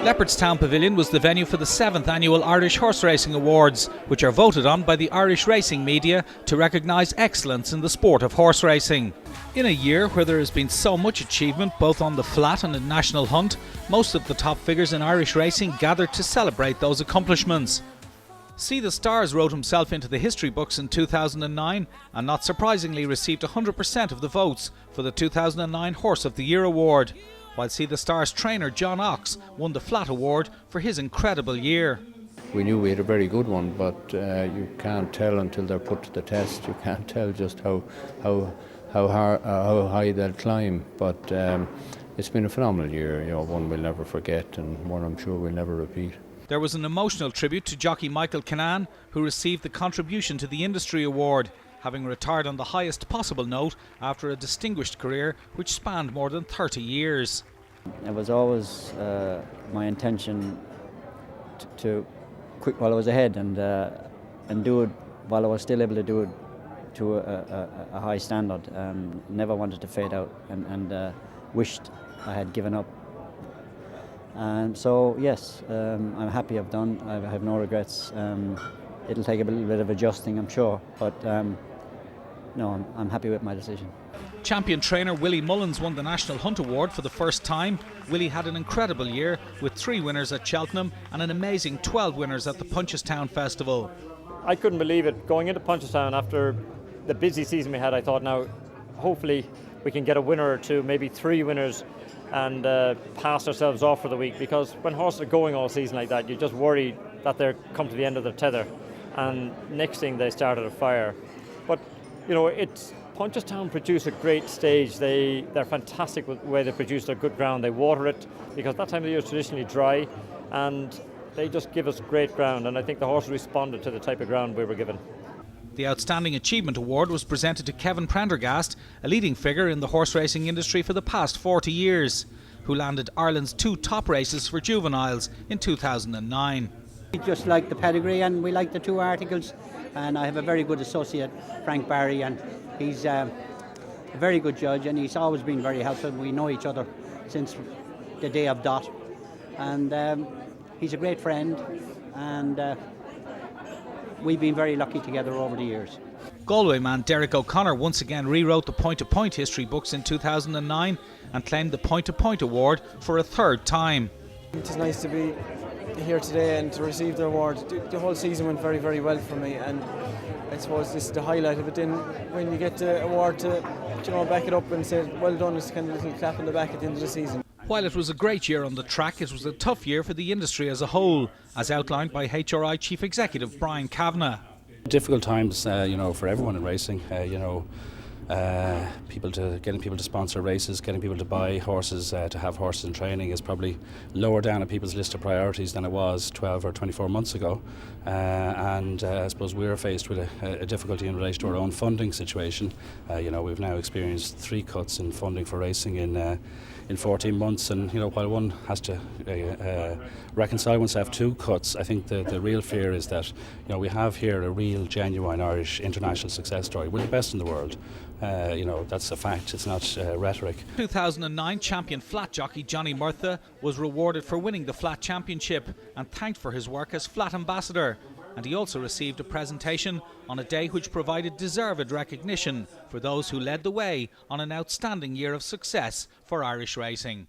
Leopardstown Pavilion was the venue for the 7th annual Irish Horse Racing Awards, which are voted on by the Irish racing media to recognise excellence in the sport of horse racing. In a year where there has been so much achievement both on the flat and in national hunt, most of the top figures in Irish racing gathered to celebrate those accomplishments. See the Stars wrote himself into the history books in 2009 and not surprisingly received 100% of the votes for the 2009 Horse of the Year award, while See the Stars trainer John Ox won the Flat Award for his incredible year. We knew we had a very good one, but you can't tell until they're put to the test. You can't tell just how high they'll climb. But it's been a phenomenal year, one we'll never forget and one I'm sure we'll never repeat. There was an emotional tribute to jockey Michael Kinane, who received the Contribution to the Industry Award, having retired on the highest possible note after a distinguished career which spanned more than 30 years. It was always my intention to quit while I was ahead and do it while I was still able to do it to a high standard. Never wanted to fade out and wished I had given up. So yes, I'm happy I've done. I have no regrets. It'll take a little bit of adjusting, I'm sure, but no, I'm happy with my decision. Champion trainer Willie Mullins won the National Hunt Award for the first time. Willie had an incredible year with 3 winners at Cheltenham and an amazing 12 winners at the Punchestown Festival. I couldn't believe it. Going into Punchestown after the busy season we had, I thought now hopefully we can get a winner or two, maybe 3 winners, and pass ourselves off for the week, because when horses are going all season like that, you just worry that they're come to the end of their tether and next thing they started a fire. But Punchestown produce a great stage. They're fantastic with the way they produce their good ground. They water it because that time of the year is traditionally dry, and they just give us great ground, and I think the horses responded to the type of ground we were given. The Outstanding Achievement Award was presented to Kevin Prendergast, a leading figure in the horse racing industry for the past 40 years, who landed Ireland's 2 top races for juveniles in 2009. We just like the pedigree and we like the 2 articles, and I have a very good associate, Frank Barry, and he's a very good judge and he's always been very helpful. We know each other since the day of Dot, and he's a great friend, and we've been very lucky together over the years. Galway man Derek O'Connor once again rewrote the point-to-point history books in 2009 and claimed the point-to-point award for a 3rd time. It's nice to be here today and to receive the award. The whole season went very, very well for me, and I suppose this is the highlight of it. Then when you get the award to back it up and say well done, it's kind of a little clap on the back at the end of the season. While it was a great year on the track, it was a tough year for the industry as a whole, as outlined by HRI Chief Executive Brian Kavanagh. Difficult times, for everyone in racing. Getting people to sponsor races, getting people to buy horses, to have horses in training is probably lower down on people's list of priorities than it was 12 or 24 months ago. I suppose we're faced with a difficulty in relation to our own funding situation. We've now experienced 3 cuts in funding for racing in 14 months, and while one has to reconcile oneself 2 cuts, I think the real fear is that we have here a real genuine Irish international success story. We're the best in the world. That's a fact, it's not rhetoric. 2009 champion flat jockey Johnny Murtha was rewarded for winning the Flat Championship and thanked for his work as Flat Ambassador. And he also received a presentation on a day which provided deserved recognition for those who led the way on an outstanding year of success for Irish racing.